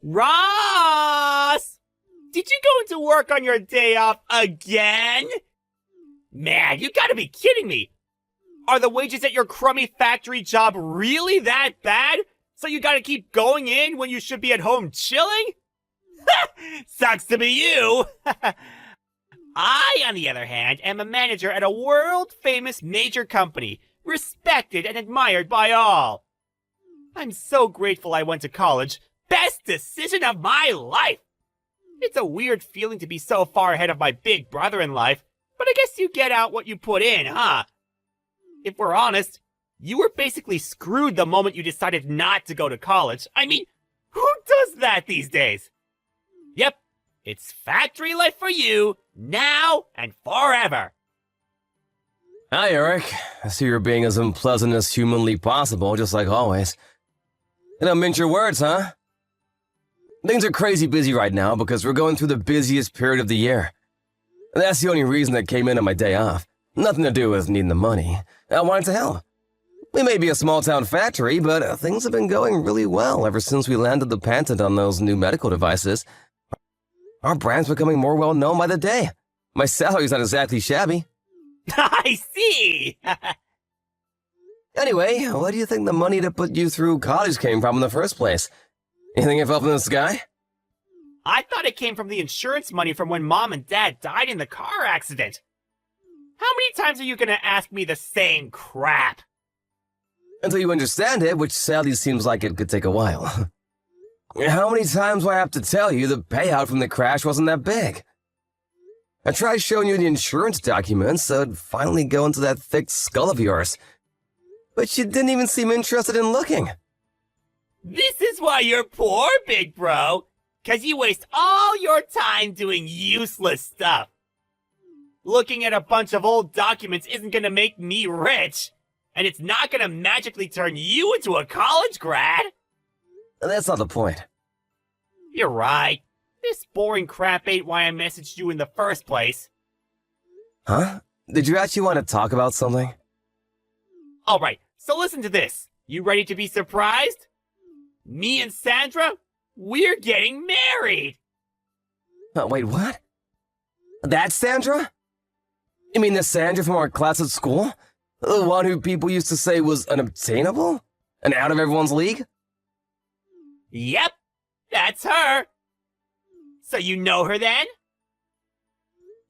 Ross! Did you go into work on your day off again? Man, you gotta be kidding me! Are the wages at your crummy factory job really that bad? So you gotta keep going in when you should be at home chilling? Sucks to be you! I, on the other hand, am a manager at a world-famous major company, respected and admired by all. I'm so grateful I went to college. Best decision of my life! It's a weird feeling to be so far ahead of my big brother in life, but I guess you get out what you put in, huh? If we're honest, you were basically screwed the moment you decided not to go to college. I mean, who does that these days? Yep, it's factory life for you, now and forever. Hi, Eric. I see you're being as unpleasant as humanly possible, just like always. You don't mince your words, huh? Things are crazy busy right now because we're going through the busiest period of the year. That's the only reason I came in on my day off. Nothing to do with needing the money. I wanted to help. We may be a small-town factory, but things have been going really well ever since we landed the patent on those new medical devices. Our brand's becoming more well-known by the day. My salary's not exactly shabby. I see! Anyway, where do you think the money to put you through college came from in the first place? You think it fell from the sky? I thought it came from the insurance money from when Mom and Dad died in the car accident. How many times are you gonna ask me the same crap? Until you understand it, which sadly seems like it could take a while. How many times do I have to tell you the payout from the crash wasn't that big? I tried showing you the insurance documents so it'd finally go into that thick skull of yours. But you didn't even seem interested in looking. This is why you're poor, big bro. 'Cause you waste all your time doing useless stuff. Looking at a bunch of old documents isn't gonna make me rich. And it's not gonna magically turn you into a college grad. That's not the point. You're right. This boring crap ain't why I messaged you in the first place. Huh? Did you actually want to talk about something? Alright, so listen to this. You ready to be surprised? Me and Sandra, we're getting married! Wait, what? That's Sandra? You mean the Sandra from our class at school? The one who people used to say was unobtainable? And out of everyone's league? Yep, that's her. So you know her then?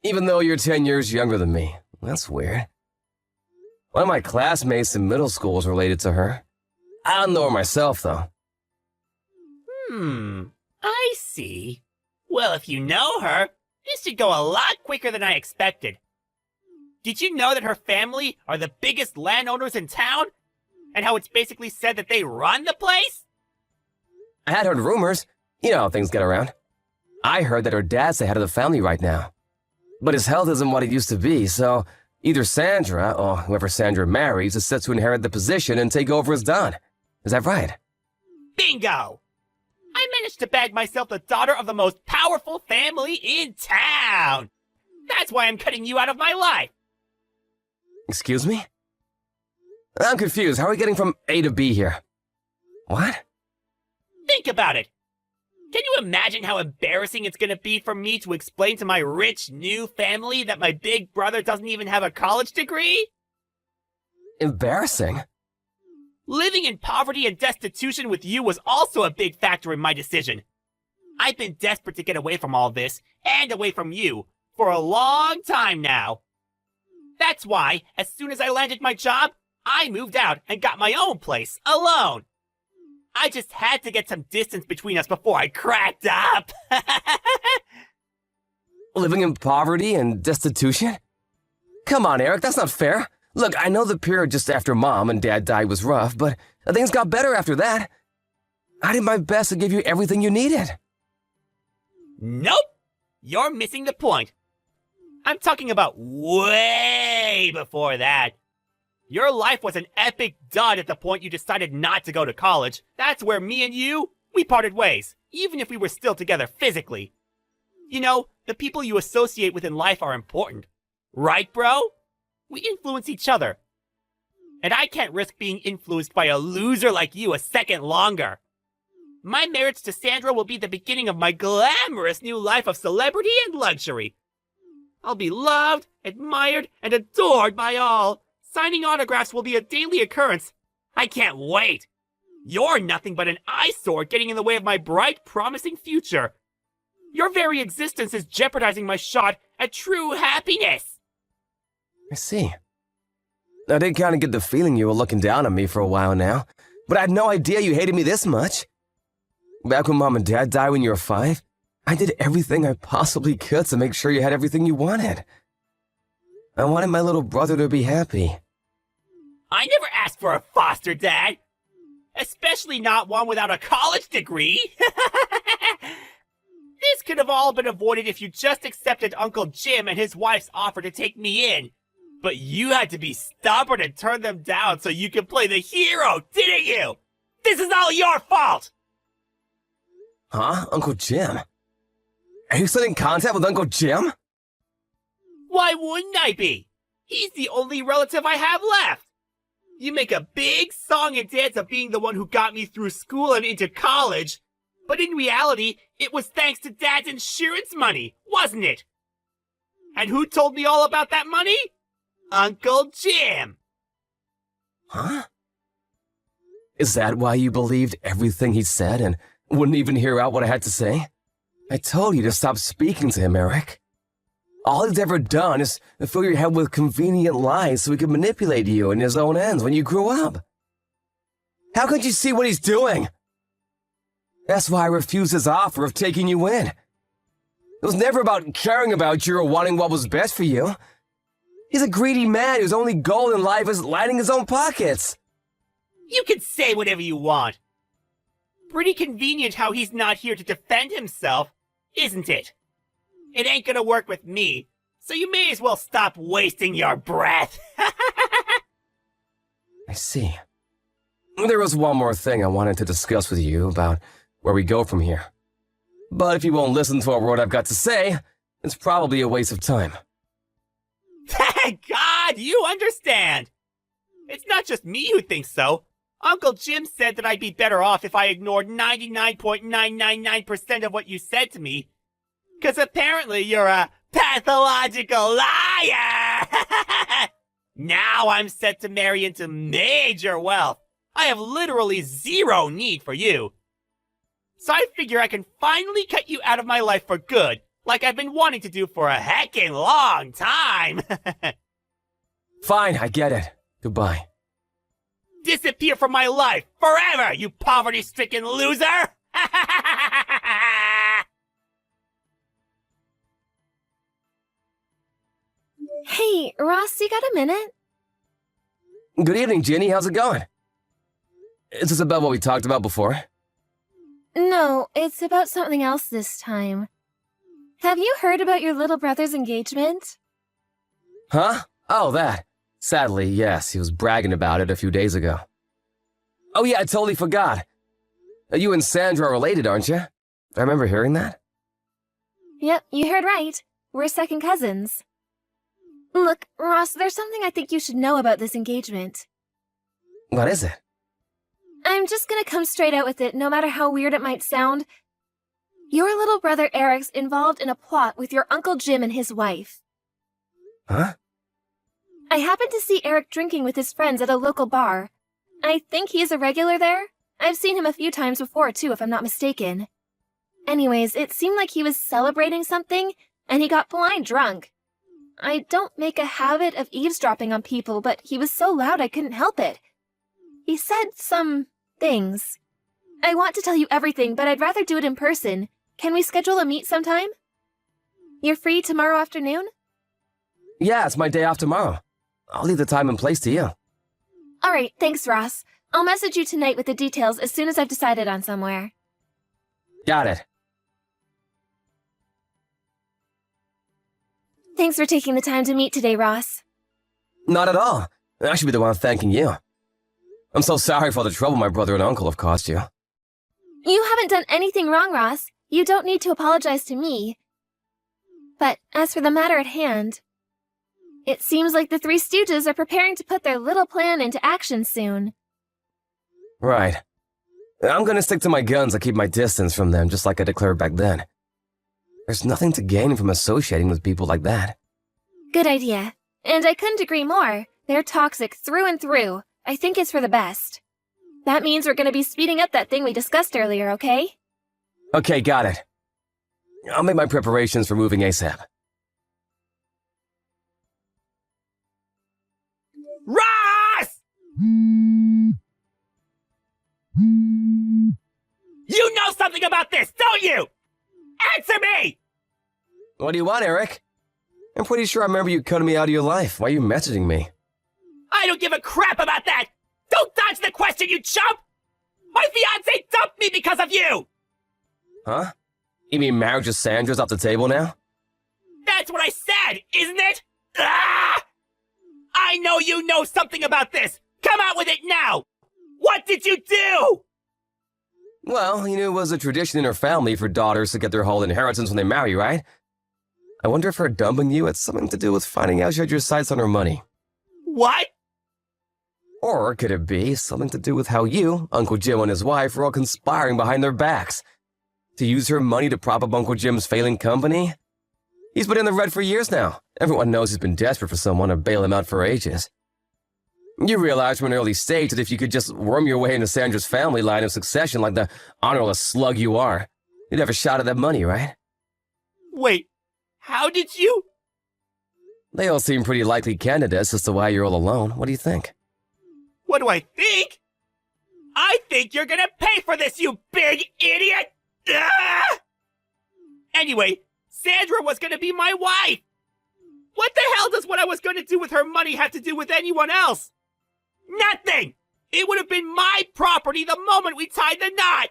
Even though you're 10 years younger than me. That's weird. One of my classmates in middle school is related to her. I don't know her myself, though. I see. Well, if you know her, this should go a lot quicker than I expected. Did you know that her family are the biggest landowners in town? And how it's basically said that they run the place? I had heard rumors. You know how things get around. I heard that her dad's the head of the family right now. But his health isn't what it used to be, so either Sandra, or whoever Sandra marries, is set to inherit the position and take over as Don. Is that right? Bingo! I managed to bag myself the daughter of the most powerful family in town! That's why I'm cutting you out of my life! Excuse me? I'm confused. How are we getting from A to B here? What? Think about it! Can you imagine how embarrassing it's gonna be for me to explain to my rich new family that my big brother doesn't even have a college degree? Embarrassing? Living in poverty and destitution with you was also a big factor in my decision. I've been desperate to get away from all this, and away from you, for a long time now. That's why, as soon as I landed my job, I moved out and got my own place, alone. I just had to get some distance between us before I cracked up. Living in poverty and destitution? Come on, Eric, that's not fair. Look, I know the period just after Mom and Dad died was rough, but things got better after that. I did my best to give you everything you needed. Nope! You're missing the point. I'm talking about way before that. Your life was an epic dud at the point you decided not to go to college. That's where me and you, we parted ways, even if we were still together physically. You know, the people you associate with in life are important. Right, bro? We influence each other. And I can't risk being influenced by a loser like you a second longer. My marriage to Sandra will be the beginning of my glamorous new life of celebrity and luxury. I'll be loved, admired, and adored by all. Signing autographs will be a daily occurrence. I can't wait. You're nothing but an eyesore getting in the way of my bright, promising future. Your very existence is jeopardizing my shot at true happiness. I see. I did kind of get the feeling you were looking down on me for a while now, but I had no idea you hated me this much. Back when Mom and Dad died when you were 5, I did everything I possibly could to make sure you had everything you wanted. I wanted my little brother to be happy. I never asked for a foster dad. Especially not one without a college degree. This could have all been avoided if you just accepted Uncle Jim and his wife's offer to take me in. But you had to be stubborn and turn them down so you could play the hero, didn't you? This is all your fault! Huh? Uncle Jim? Are you still in contact with Uncle Jim? Why wouldn't I be? He's the only relative I have left. You make a big song and dance of being the one who got me through school and into college, but in reality, it was thanks to Dad's insurance money, wasn't it? And who told me all about that money? Uncle Jim. Huh? Is that why you believed everything he said and wouldn't even hear out what I had to say? I told you to stop speaking to him, Eric. All he's ever done is fill your head with convenient lies so he could manipulate you in his own ends when you grew up. How could you see what he's doing? That's why I refused his offer of taking you in. It was never about caring about you or wanting what was best for you. He's a greedy man whose only goal in life is lining his own pockets. You can say whatever you want. Pretty convenient how he's not here to defend himself, isn't it? It ain't gonna work with me, so you may as well stop wasting your breath. I see. There was one more thing I wanted to discuss with you about where we go from here. But if you won't listen to a word I've got to say, it's probably a waste of time. Thank God you understand. It's not just me who thinks so. Uncle Jim said that I'd be better off if I ignored 99.999% of what you said to me. 'Cause apparently you're a pathological liar! Now I'm set to marry into major wealth. I have literally zero need for you. So I figure I can finally cut you out of my life for good, like I've been wanting to do for a heckin' long time. Fine, I get it. Goodbye. Disappear from my life forever, you poverty-stricken loser! Hey, Ross, you got a minute? Good evening, Ginny. How's it going? Is this about what we talked about before? No, it's about something else this time. Have you heard about your little brother's engagement? Huh? Oh, that. Sadly, yes, he was bragging about it a few days ago. Oh yeah, I totally forgot. You and Sandra are related, aren't you? I remember hearing that. Yep, you heard right. We're second cousins. Look, Ross, there's something I think you should know about this engagement. What is it? I'm just gonna come straight out with it, no matter how weird it might sound. Your little brother Eric's involved in a plot with your Uncle Jim and his wife. Huh? I happened to see Eric drinking with his friends at a local bar. I think he's a regular there. I've seen him a few times before, too, if I'm not mistaken. Anyways, it seemed like he was celebrating something, and he got blind drunk. I don't make a habit of eavesdropping on people, but he was so loud I couldn't help it. He said some things. I want to tell you everything, but I'd rather do it in person. Can we schedule a meet sometime? You're free tomorrow afternoon? Yeah, it's my day off tomorrow. I'll leave the time and place to you. Alright, thanks, Ross. I'll message you tonight with the details as soon as I've decided on somewhere. Got it. Thanks for taking the time to meet today, Ross. Not at all. I should be the one thanking you. I'm so sorry for the trouble my brother and uncle have caused you. You haven't done anything wrong, Ross. You don't need to apologize to me. But as for the matter at hand, it seems like the Three Stooges are preparing to put their little plan into action soon. Right. I'm gonna stick to my guns and keep my distance from them, just like I declared back then. There's nothing to gain from associating with people like that. Good idea. And I couldn't agree more. They're toxic through and through. I think it's for the best. That means we're gonna be speeding up that thing we discussed earlier, okay? Okay, got it. I'll make my preparations for moving ASAP. Ross! You know something about this, don't you? Answer me! What do you want, Eric? I'm pretty sure I remember you cutting me out of your life. Why are you messaging me? I don't give a crap about that! Don't dodge the question, you chump! My fiancé dumped me because of you! Huh? You mean marriage with Sandra's off the table now? That's what I said, isn't it? Ah! I know you know something about this! Come out with it now! What did you do? Well, you knew it was a tradition in her family for daughters to get their whole inheritance when they marry, right? I wonder if her dumping you had something to do with finding out she had your sights on her money. What? Or could it be something to do with how you, Uncle Jim and his wife, were all conspiring behind their backs? To use her money to prop up Uncle Jim's failing company? He's been in the red for years now. Everyone knows he's been desperate for someone to bail him out for ages. You realized from an early stage that if you could just worm your way into Sandra's family line of succession like the honorless slug you are, you'd have a shot at that money, right? Wait, how did you? They all seem pretty likely candidates as to why you're all alone. What do you think? What do I think? I think you're gonna pay for this, you big idiot! Ah! Anyway, Sandra was gonna be my wife! What the hell does what I was gonna do with her money have to do with anyone else? Nothing! It would have been my property the moment we tied the knot!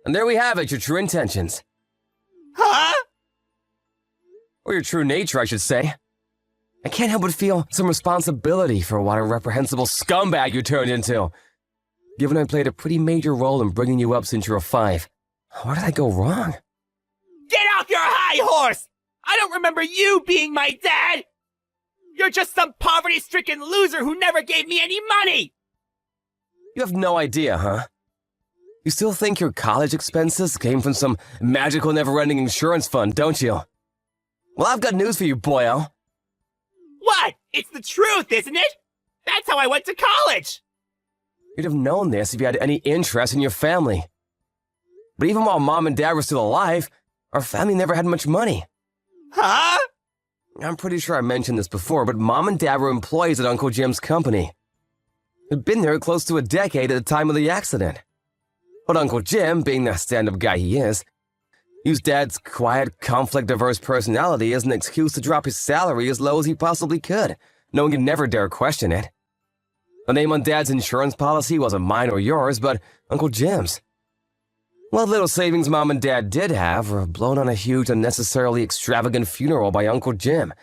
And there we have it, your true intentions. Huh? Or your true nature, I should say. I can't help but feel some responsibility for what a reprehensible scumbag you turned into. Given I played a pretty major role in bringing you up since you were 5. Where did I go wrong? Get off your high horse! I don't remember you being my dad! You're just some poverty-stricken loser who never gave me any money! You have no idea, huh? You still think your college expenses came from some magical never-ending insurance fund, don't you? Well, I've got news for you, boyo. What? It's the truth, isn't it? That's how I went to college! You'd have known this if you had any interest in your family. But even while Mom and Dad were still alive, our family never had much money. Huh? I'm pretty sure I mentioned this before, but Mom and Dad were employees at Uncle Jim's company. They'd been there close to a decade at the time of the accident. But Uncle Jim, being the stand-up guy he is, used Dad's quiet, conflict-averse personality as an excuse to drop his salary as low as he possibly could, knowing he'd never dare question it. The name on Dad's insurance policy wasn't mine or yours, but Uncle Jim's. What little savings Mom and Dad did have were blown on a huge, unnecessarily extravagant funeral by Uncle Jim.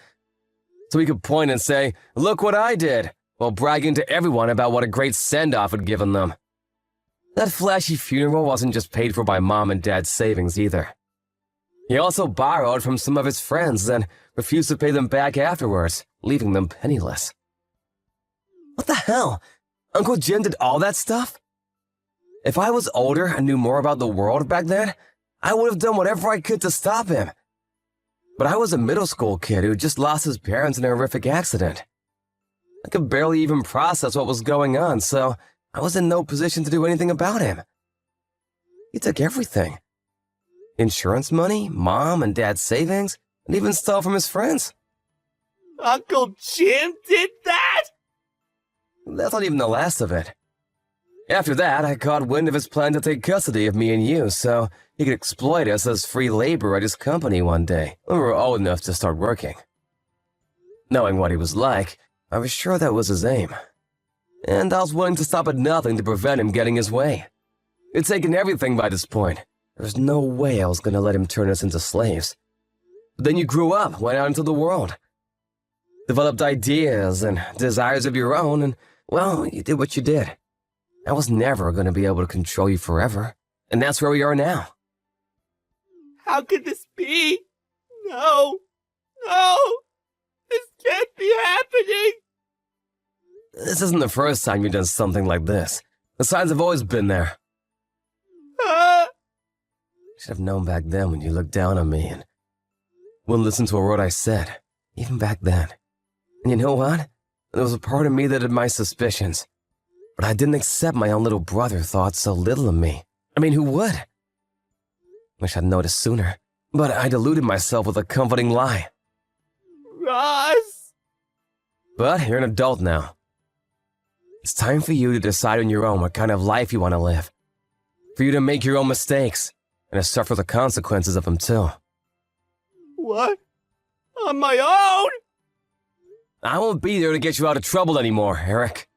So he could point and say, "Look what I did," while bragging to everyone about what a great send-off had given them. That flashy funeral wasn't just paid for by Mom and Dad's savings either. He also borrowed from some of his friends and refused to pay them back afterwards, leaving them penniless. What the hell? Uncle Jim did all that stuff? If I was older and knew more about the world back then, I would have done whatever I could to stop him. But I was a middle school kid who just lost his parents in a horrific accident. I could barely even process what was going on, so I was in no position to do anything about him. He took everything. Insurance money, Mom and Dad's savings, and even stole from his friends. Uncle Jim did that? That's not even the last of it. After that, I caught wind of his plan to take custody of me and you, so he could exploit us as free labor at his company one day, when we were old enough to start working. Knowing what he was like, I was sure that was his aim. And I was willing to stop at nothing to prevent him getting his way. He'd taken everything by this point. There was no way I was going to let him turn us into slaves. But then you grew up, went out into the world. Developed ideas and desires of your own, and, well, you did what you did. I was never going to be able to control you forever, and that's where we are now. How could this be? No. This can't be happening. This isn't the first time you've done something like this. The signs have always been there. Ah! Should have known back then when you looked down on me and wouldn't listen to a word I said, even back then. And you know what? There was a part of me that had my suspicions. But I didn't accept my own little brother thought so little of me. I mean, who would? Wish I'd noticed sooner. But I deluded myself with a comforting lie. Ross! But you're an adult now. It's time for you to decide on your own what kind of life you want to live. For you to make your own mistakes, and to suffer the consequences of them too. What? On my own? I won't be there to get you out of trouble anymore, Eric.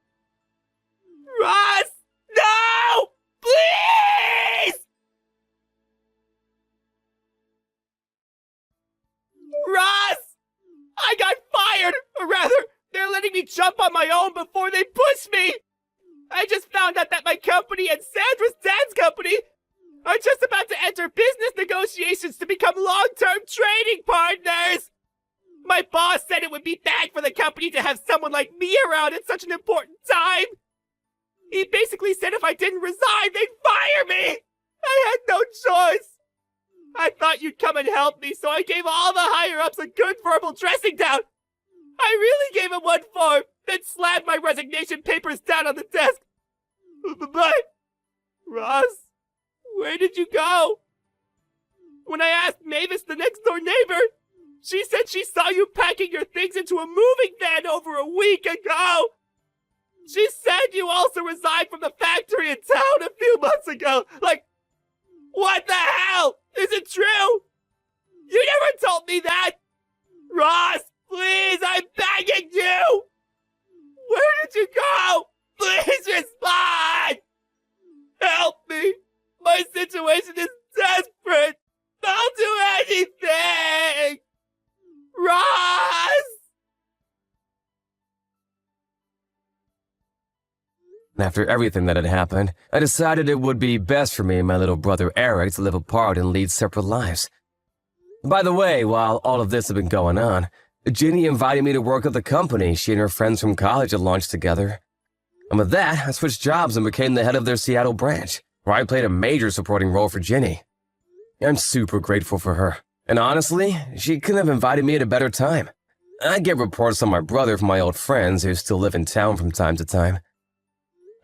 Ross! No! Please! Ross! I got fired! Or rather, they're letting me jump on my own before they push me! I just found out that my company and Sandra's dad's company are just about to enter business negotiations to become long-term trading partners! My boss said it would be bad for the company to have someone like me around at such an important time! He basically said if I didn't resign, they'd fire me! I had no choice! I thought you'd come and help me, so I gave all the higher-ups a good verbal dressing down! I really gave him one form, then slammed my resignation papers down on the desk! But, Ross, where did you go? When I asked Mavis, the next-door neighbor, she said she saw you packing your things into a moving van over a week ago! She said you also resigned from the factory in town a few months ago! Like, what the hell? Is it true? You never told me that! Ross, please, I'm begging you! Where did you go? Please respond! Help me! My situation is desperate! I'll do anything! Ross! After everything that had happened, I decided it would be best for me and my little brother Eric to live apart and lead separate lives. By the way, while all of this had been going on, Ginny invited me to work at the company she and her friends from college had launched together. And with that, I switched jobs and became the head of their Seattle branch, where I played a major supporting role for Ginny. I'm super grateful for her. And honestly, she couldn't have invited me at a better time. I get reports on my brother from my old friends who still live in town from time to time.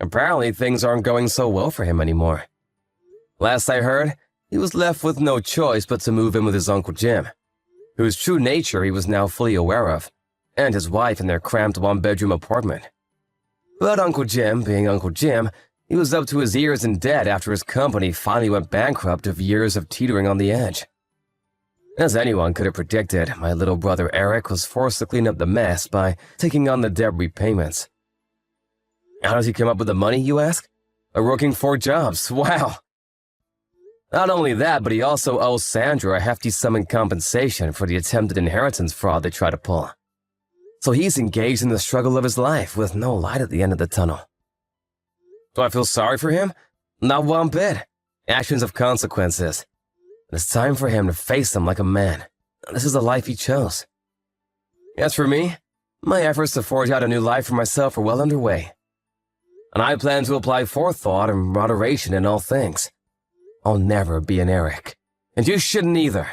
Apparently, things aren't going so well for him anymore. Last I heard, he was left with no choice but to move in with his Uncle Jim, whose true nature he was now fully aware of, and his wife in their cramped one-bedroom apartment. But Uncle Jim, being Uncle Jim, he was up to his ears in debt after his company finally went bankrupt of years of teetering on the edge. As anyone could have predicted, my little brother Eric was forced to clean up the mess by taking on the debt repayments. How does he come up with the money, you ask? By working 4 jobs, wow! Not only that, but he also owes Sandra a hefty sum in compensation for the attempted inheritance fraud they tried to pull. So he's engaged in the struggle of his life with no light at the end of the tunnel. Do I feel sorry for him? Not one bit. Actions have consequences. It's time for him to face them like a man. This is the life he chose. As for me, my efforts to forge out a new life for myself are well underway. And I plan to apply forethought and moderation in all things. I'll never be an Eric, and you shouldn't either.